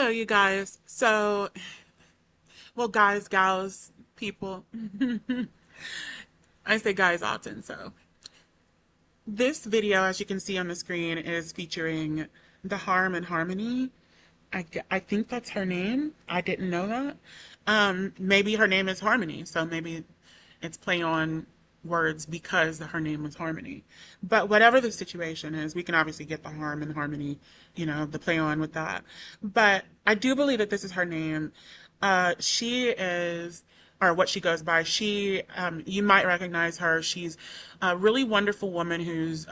Hello, you guys. Well, guys, gals, people. I say guys often, so. This video, as you can see on the screen, is featuring the Harm and Harmony. I think that's her name. I didn't know that. Maybe her name is Harmony, so maybe it's play on words because her name was Harmony. But whatever the situation is, we can obviously get the Harm and Harmony, the play on with that. But I do believe that this is her name. She is, or what she goes by. You might recognize her. She's a really wonderful woman who's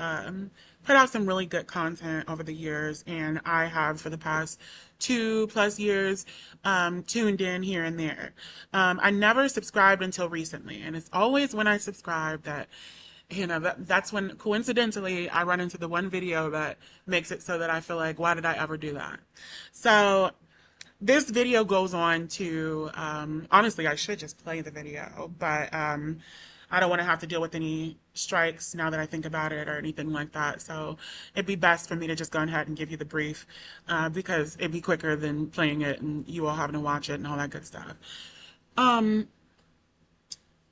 put out some really good content over the years, and I have for the past 2+ years tuned in here and there. I never subscribed until recently, and it's always when I subscribe that that's when coincidentally I run into the one video that makes it so that I feel like, why did I ever do that? So this video goes on to, honestly, I should just play the video, but I don't want to have to deal with any strikes now that I think about it or anything like that. So it'd be best for me to just go ahead and give you the brief because it'd be quicker than playing it and you all having to watch it and all that good stuff.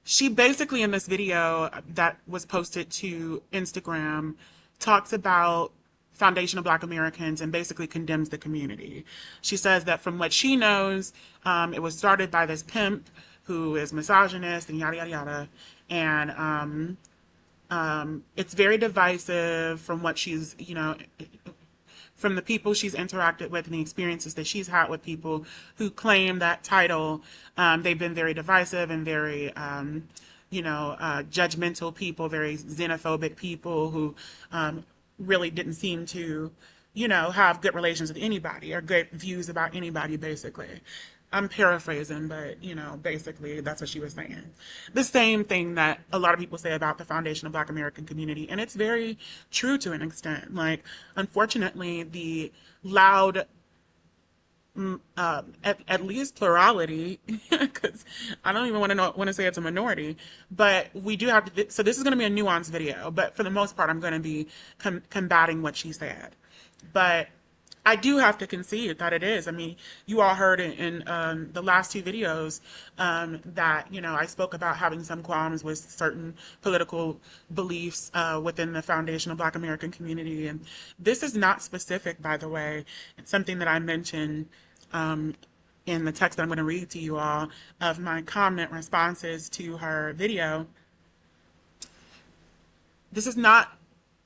She basically, in this video that was posted to Instagram, talks about foundational Black Americans and basically condemns the community. She says that from what she knows, it was started by this pimp who is misogynist and yada, yada, yada. And it's very divisive from what she's, from the people she's interacted with and the experiences that she's had with people who claim that title. They've been very divisive and very, judgmental people, very xenophobic people who really didn't seem to, have good relations with anybody or good views about anybody, basically. I'm paraphrasing, but, basically that's what she was saying. The same thing that a lot of people say about the foundational Black American community, and it's very true to an extent. Like, unfortunately, the loud, at least plurality, because I don't even want to say it's a minority, but we do have to, so this is going to be a nuanced video, but for the most part, I'm going to be combating what she said. But I do have to concede that it is. I mean, you all heard in the last two videos that, I spoke about having some qualms with certain political beliefs within the foundational Black American community. And this is not specific, by the way. It's something that I mentioned in the text that I'm going to read to you all of my comment responses to her video. This is not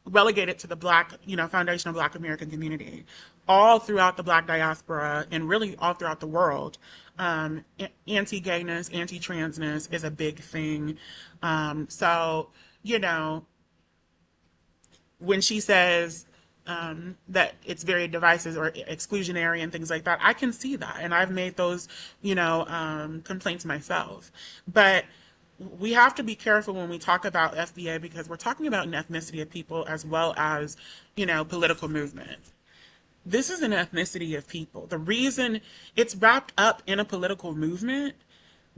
relegated to the Black, foundational Black American community. All throughout the Black diaspora and really all throughout the world, anti-gayness, anti-transness is a big thing. So, when she says that it's very divisive or exclusionary and things like that, I can see that. And I've made those, complaints myself. But we have to be careful when we talk about F.B.A. because we're talking about an ethnicity of people as well as, political movement. This is an ethnicity of people. The reason it's wrapped up in a political movement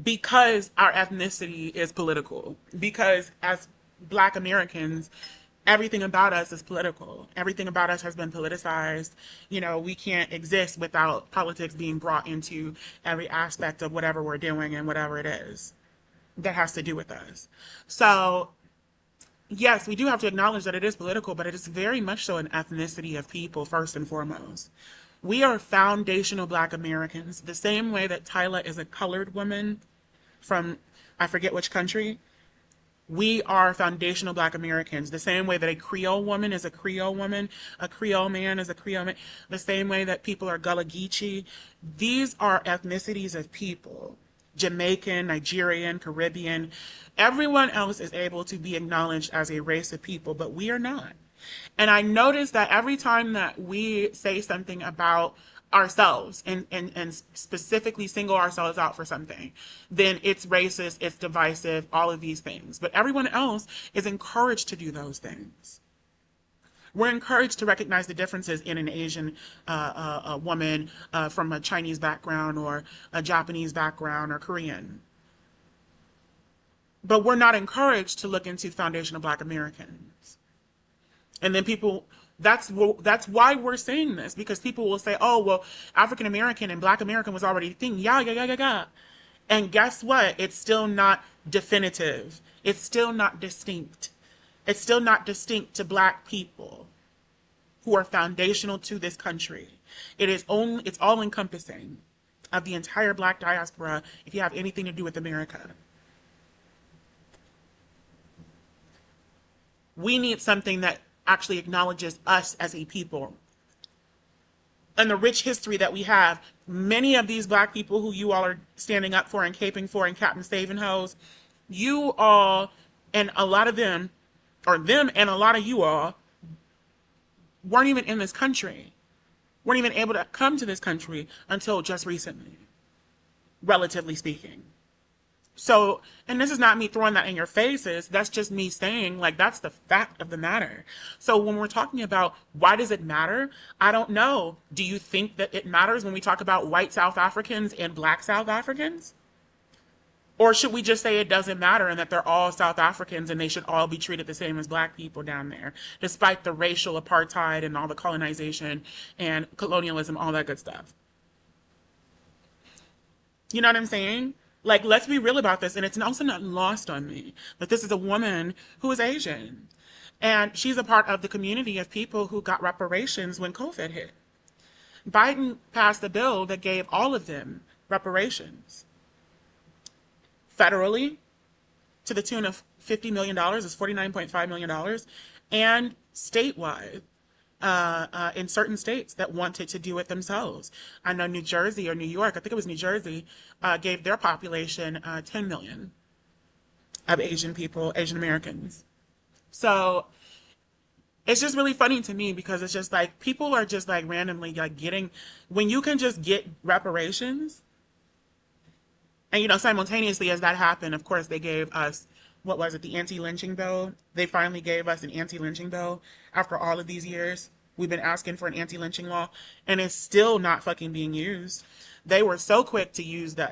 because our ethnicity is political. Because as Black Americans, everything about us is political. Everything about us has been politicized. We can't exist without politics being brought into every aspect of whatever we're doing and whatever it is that has to do with us. So yes, we do have to acknowledge that it is political, but it is very much so an ethnicity of people, first and foremost. We are foundational Black Americans, the same way that Tyla is a colored woman from, I forget which country. We are foundational Black Americans, the same way that a Creole woman is a Creole woman, a Creole man is a Creole man, the same way that people are Gullah Geechee. These are ethnicities of people. Jamaican, Nigerian, Caribbean, everyone else is able to be acknowledged as a race of people, but we are not. And I notice that every time that we say something about ourselves and specifically single ourselves out for something, then it's racist, it's divisive, all of these things. But everyone else is encouraged to do those things. We're encouraged to recognize the differences in an Asian a woman from a Chinese background or a Japanese background or Korean. But we're not encouraged to look into foundational Black Americans. And then people That's why we're saying this, because people will say, "Oh, well, African American and Black American was already a thing." Yeah, yeah, yeah, yeah, yeah. And guess what? It's still not definitive. It's still not distinct. It's still not distinct to Black people who are foundational to this country. It's all encompassing of the entire Black diaspora if you have anything to do with America. We need something that actually acknowledges us as a people and the rich history that we have. Many of these Black people who you all are standing up for and caping for and Captain Saving Hoes, you all and a lot of them, or them and a lot of you all, weren't even in this country, weren't even able to come to this country until just recently, relatively speaking. So, and this is not me throwing that in your faces. That's just me saying, like, that's the fact of the matter. So when we're talking about why does it matter? I don't know. Do you think that it matters when we talk about white South Africans and Black South Africans? Or should we just say it doesn't matter and that they're all South Africans and they should all be treated the same as Black people down there, despite the racial apartheid and all the colonization and colonialism, all that good stuff? You know what I'm saying? Like, let's be real about this. And it's also not lost on me that this is a woman who is Asian. And she's a part of the community of people who got reparations when COVID hit. Biden passed a bill that gave all of them reparations federally to the tune of $50 million, is $49.5 million, and statewide in certain states that wanted to do it themselves. I know New Jersey or New York, I think it was New Jersey, gave their population 10 million of Asian people, Asian Americans. So it's just really funny to me because it's just like people are just like randomly like getting, when you can just get reparations. And, you know, simultaneously as that happened, of course, they gave us, what was it, the anti-lynching bill? They finally gave us an anti-lynching bill after all of these years. We've been asking for an anti-lynching law, and it's still not fucking being used. They were so quick to use the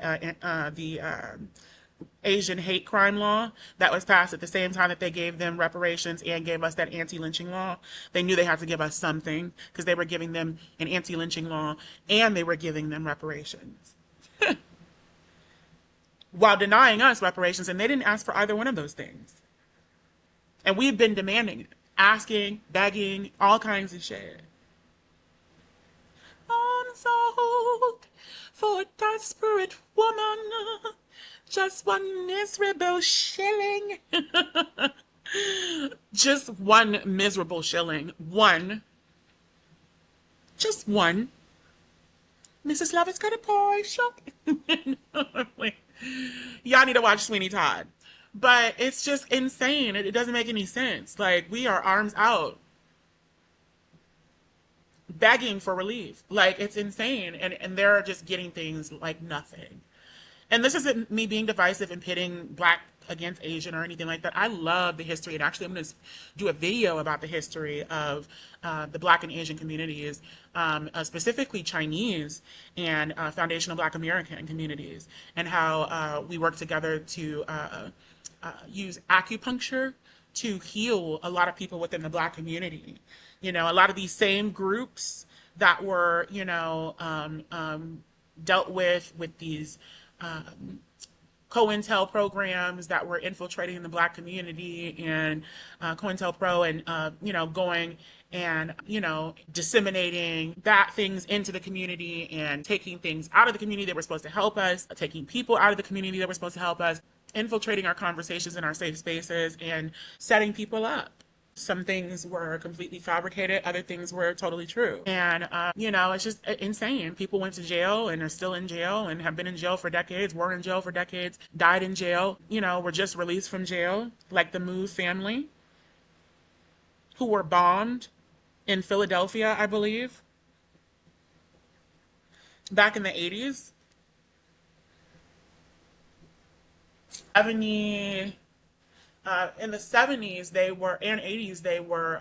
Asian hate crime law that was passed at the same time that they gave them reparations and gave us that anti-lynching law. They knew they had to give us something because they were giving them an anti-lynching law and they were giving them reparations. While denying us reparations, and they didn't ask for either one of those things. And we've been demanding it, asking, begging, all kinds of shit. Unsold for a desperate woman, just one miserable shilling. Just one miserable shilling. One. Just one. Mrs. Lovett's got a pie shop. Y'all need to watch Sweeney Todd. But it's just insane. It doesn't make any sense. Like, we are arms out, begging for relief. Like, it's insane. And they're just getting things like nothing. And this isn't me being divisive and pitting Black against Asian or anything like that. I love the history. And actually, I'm going to do a video about the history of the Black and Asian communities, specifically Chinese and foundational Black American communities, and how we work together to use acupuncture to heal a lot of people within the Black community. You know, a lot of these same groups that were, you know, dealt with these COINTEL programs that were infiltrating the Black community, and COINTELPRO, and you know, going and, you know, disseminating bad things into the community and taking things out of the community that were supposed to help us, taking people out of the community that were supposed to help us, infiltrating our conversations in our safe spaces and setting people up. Some things were completely fabricated, other things were totally true. And, you know, it's just insane. People went to jail and are still in jail and have been in jail for decades, were in jail for decades, died in jail, you know, were just released from jail, like the Move family, who were bombed in Philadelphia, I believe, back in the 80s. 70, in the 70s, they were, and 80s, they were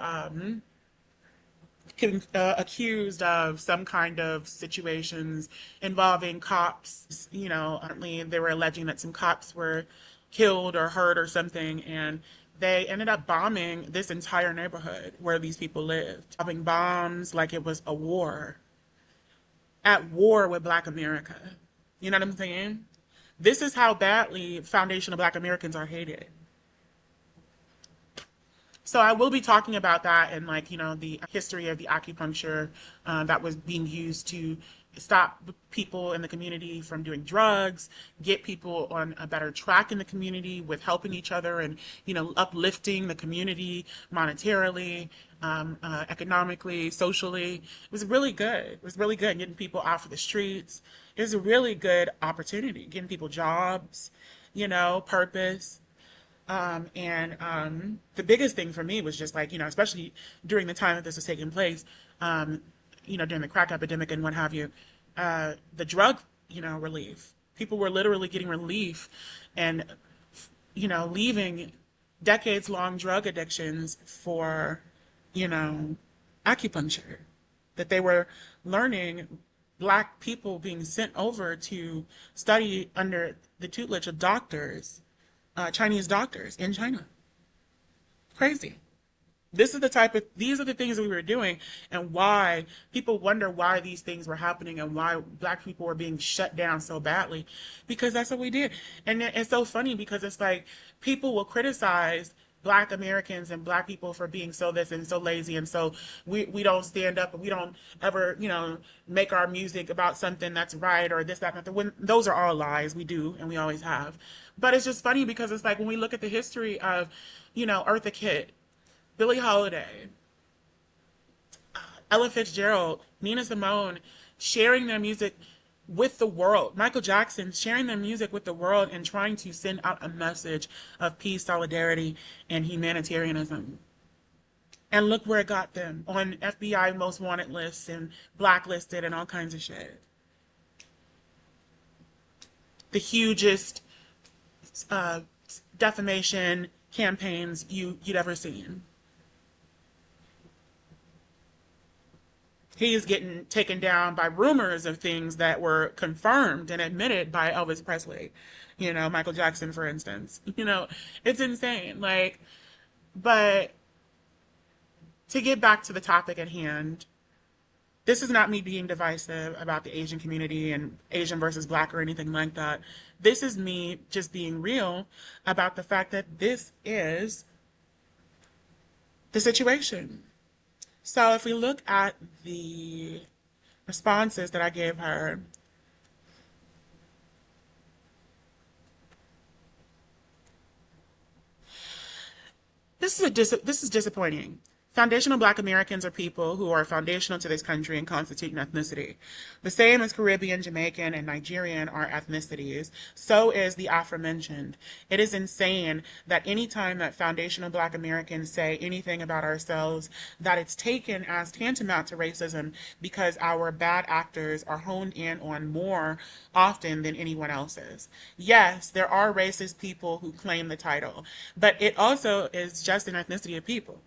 accused of some kind of situations involving cops. You know, apparently they were alleging that some cops were killed or hurt or something, and They ended up bombing this entire neighborhood where these people lived, dropping bombs like it was a war, at war with Black America. You know what I'm saying? This is how badly foundational Black Americans are hated. So I will be talking about that and, like, you know, the history of the acupuncture that was being used to stop people in the community from doing drugs, get people on a better track in the community with helping each other and, you know, uplifting the community monetarily, economically, socially. It was really good. It was really good getting people off of the streets. It was a really good opportunity, getting people jobs, you know, purpose. The biggest thing for me was just, like, you know, especially during the time that this was taking place, um, you know, during the crack epidemic and what have you, the drug, you know, relief. People were literally getting relief and, you know, leaving decades long drug addictions for, you know, acupuncture. That they were learning, Black people being sent over to study under the tutelage of doctors, Chinese doctors in China. Crazy. These are the things that we were doing, and why people wonder why these things were happening and why Black people were being shut down so badly, because that's what we did. And it's so funny because it's like people will criticize Black Americans and Black people for being so this and so lazy, and so we don't stand up and we don't ever, you know, make our music about something that's right or this, that, and that. When those are all lies, we do and we always have. But it's just funny because it's like when we look at the history of, you know, Eartha Kitt, Billie Holiday, Ella Fitzgerald, Nina Simone, sharing their music with the world. Michael Jackson sharing their music with the world and trying to send out a message of peace, solidarity, and humanitarianism. And look where it got them, on FBI most wanted lists and blacklisted and all kinds of shit. The hugest uh, defamation campaigns you'd ever seen. He's getting taken down by rumors of things that were confirmed and admitted by Elvis Presley. You know, Michael Jackson, for instance. You know, it's insane. Like, but to get back to the topic at hand, this is not me being divisive about the Asian community and Asian versus Black or anything like that. This is me just being real about the fact that this is the situation. So if we look at the responses that I gave her, this is disappointing. Foundational Black Americans are people who are foundational to this country and constitute an ethnicity. The same as Caribbean, Jamaican, and Nigerian are ethnicities, so is the aforementioned. It is insane that any time that foundational Black Americans say anything about ourselves, that it's taken as tantamount to racism because our bad actors are honed in on more often than anyone else's. Yes, there are racist people who claim the title, but it also is just an ethnicity of people.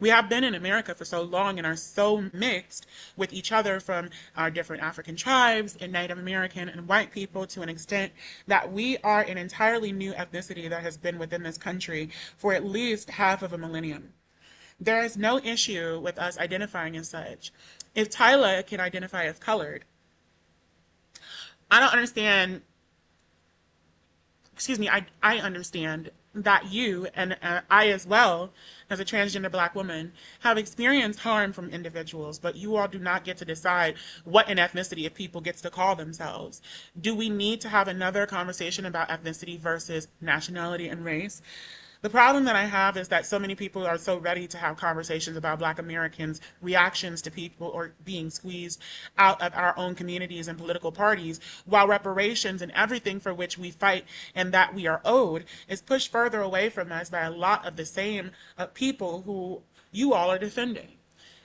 We have been in America for so long and are so mixed with each other, from our different African tribes and Native American and white people, to an extent that we are an entirely new ethnicity that has been within this country for at least half of a millennium. There is no issue with us identifying as such. If Tyla can identify as colored, I don't understand, excuse me, I understand that you and I as well, as a transgender Black woman, have experienced harm from individuals, but you all do not get to decide what an ethnicity of people gets to call themselves. Do we need to have another conversation about ethnicity versus nationality and race? The problem that I have is that so many people are so ready to have conversations about Black Americans' reactions to people or being squeezed out of our own communities and political parties, while reparations and everything for which we fight and that we are owed is pushed further away from us by a lot of the same people who you all are defending.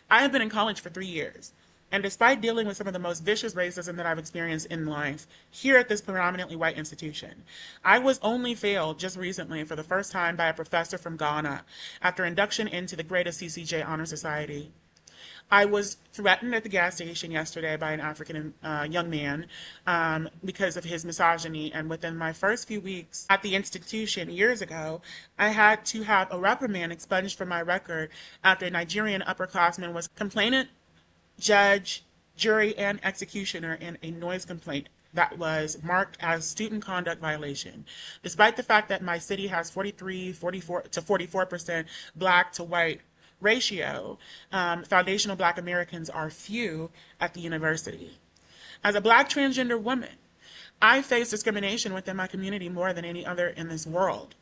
I have been in college for 3 years, and despite dealing with some of the most vicious racism that I've experienced in life here at this predominantly white institution, I was only failed just recently for the first time by a professor from Ghana after induction into the greatest CCJ Honor Society. I was threatened at the gas station yesterday by an African young man because of his misogyny. And within my first few weeks at the institution years ago, I had to have a reprimand expunged from my record after a Nigerian upperclassman was complainant, judge, jury, and executioner in a noise complaint that was marked as student conduct violation. Despite the fact that my city has 44 to 44% black to white ratio, foundational black Americans are few at the university. As a black transgender woman, I face discrimination within my community more than any other in this world.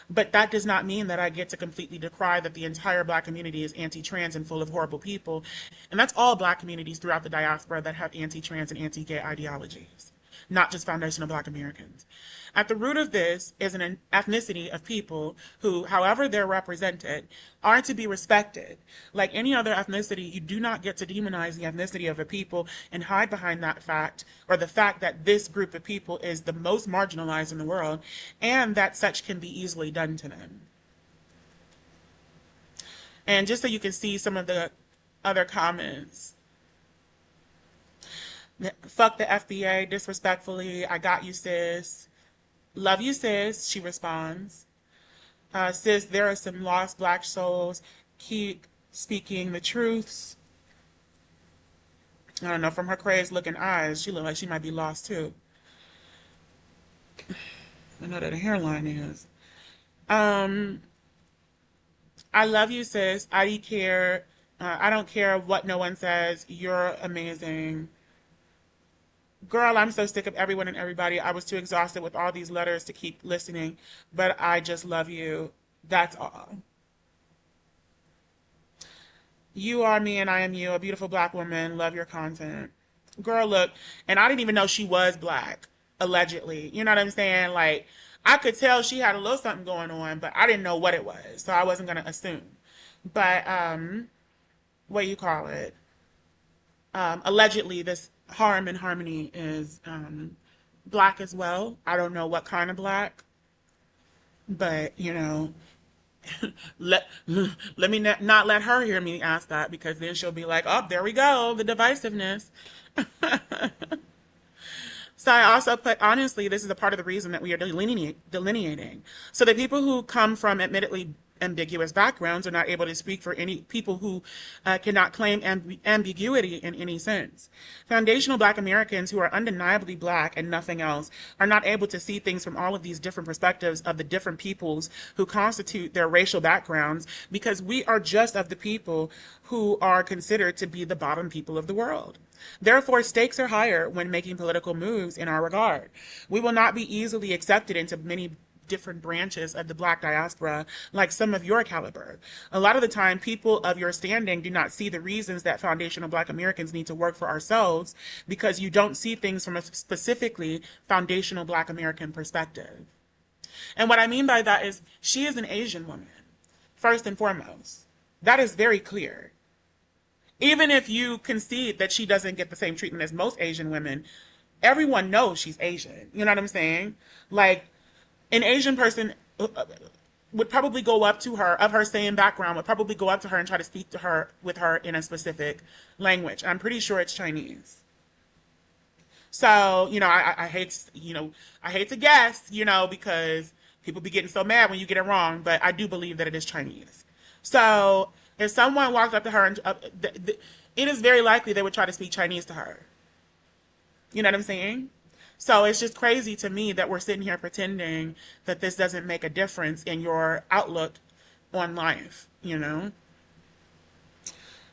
But that does not mean that I get to completely decry that the entire black community is anti-trans and full of horrible people. And that's all black communities throughout the diaspora that have anti-trans and anti-gay ideologies, not just foundational black Americans. At the root of this is an ethnicity of people who, however they're represented, are to be respected. Like any other ethnicity, you do not get to demonize the ethnicity of a people and hide behind that fact, or the fact that this group of people is the most marginalized in the world, and that such can be easily done to them. And just so you can see some of the other comments. Fuck the FBA, disrespectfully, I got you, sis. Love you, sis, she responds. Sis, there are some lost black souls. Keep speaking the truths. I don't know, from her crazed looking eyes, she looked like she might be lost too. I know that her hairline is. I love you, sis. I don't care. I don't care what no one says. You're amazing. Girl, I'm so sick of everyone and everybody. I was too exhausted with all these letters to keep listening, but I just love you. That's all. You are me and I am you, a beautiful black woman. Love your content. Girl, look, and I didn't even know she was black, allegedly. You know what I'm saying? Like, I could tell she had a little something going on, but I didn't know what it was, so I wasn't going to assume. But, what do you call it? Allegedly, this Harm and Harmony is black as well. I don't know what kind of black, but you know, let me not let her hear me ask that, because then she'll be like, oh, there we go, the divisiveness. So I also put, honestly, this is a part of the reason that we are delineating. So the people who come from admittedly ambiguous backgrounds are not able to speak for any people who cannot claim ambiguity in any sense. Foundational black Americans who are undeniably black and nothing else are not able to see things from all of these different perspectives of the different peoples who constitute their racial backgrounds, because we are just of the people who are considered to be the bottom people of the world. Therefore, stakes are higher when making political moves in our regard. We will not be easily accepted into many different branches of the black diaspora like some of your caliber. A lot of the time, people of your standing do not see the reasons that foundational black Americans need to work for ourselves, because you don't see things from a specifically foundational black American perspective. And what I mean by that is, she is an Asian woman, first and foremost. That is very clear. Even if you concede that she doesn't get the same treatment as most Asian women, everyone knows she's Asian. You know what I'm saying? Like, an Asian person would probably go up to her, of her same background, would probably go up to her and try to speak to her with her in a specific language. I'm pretty sure it's Chinese. So, you know, I hate, I hate to guess, because people be getting so mad when you get it wrong, but I do believe that it is Chinese. So if someone walked up to her, and it is very likely they would try to speak Chinese to her. You know what I'm saying? So it's just crazy to me that we're sitting here pretending that this doesn't make a difference in your outlook on life,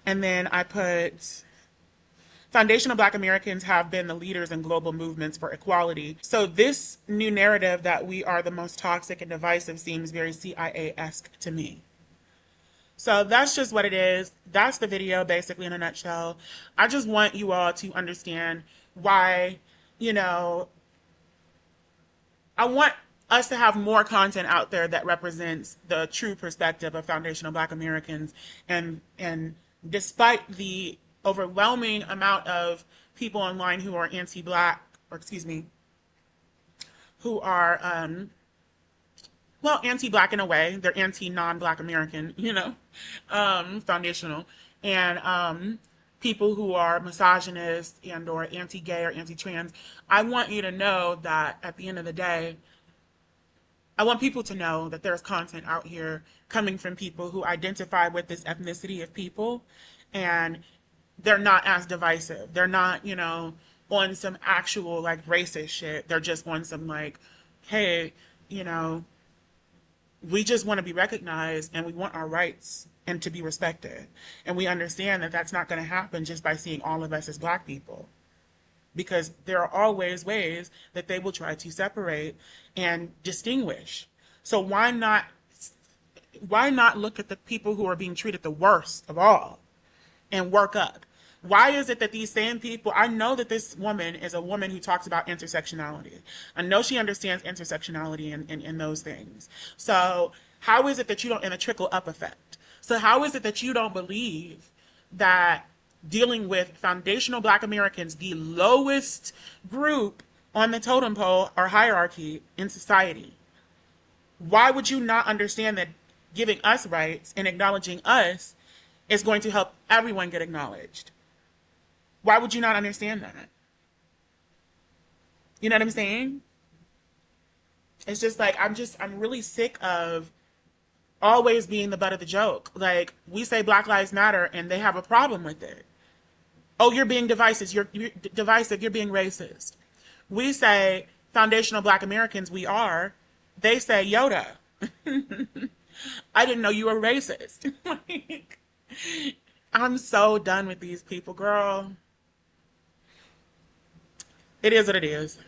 And then I put, foundational black Americans have been the leaders in global movements for equality. So this new narrative that we are the most toxic and divisive seems very CIA-esque to me. So that's just what it is. That's the video, basically, in a nutshell. I just want you all to understand why, I want us to have more content out there that represents the true perspective of foundational black Americans. And despite the overwhelming amount of people online who are anti-black, or excuse me, who are, anti-black in a way, they're anti-non-black American, foundational. and people who are misogynist and or anti-gay or anti-trans, I want you to know that at the end of the day, I want people to know that there's content out here coming from people who identify with this ethnicity of people, and they're not as divisive. They're not, on some actual like racist shit. They're just on some like, hey, you know, we just want to be recognized and we want our rights and to be respected. And we understand that that's not going to happen just by seeing all of us as black people, because there are always ways that they will try to separate and distinguish. So why not look at the people who are being treated the worst of all and work up? Why is it that these same people, I know that this woman is a woman who talks about intersectionality. I know she understands intersectionality and those things. So how is it that you don't, in a trickle up effect? So how is it that you don't believe that dealing with foundational black Americans, the lowest group on the totem pole or hierarchy in society, why would you not understand that giving us rights and acknowledging us is going to help everyone get acknowledged? Why would you not understand that? You know what I'm saying? It's just like, I'm really sick of always being the butt of the joke. Like, we say Black Lives Matter and they have a problem with it. Oh, you're being divisive. You're divisive. You're being racist. We say foundational black Americans, we are. They say Yoda. I didn't know you were racist. Like, I'm so done with these people, girl. It is what it is.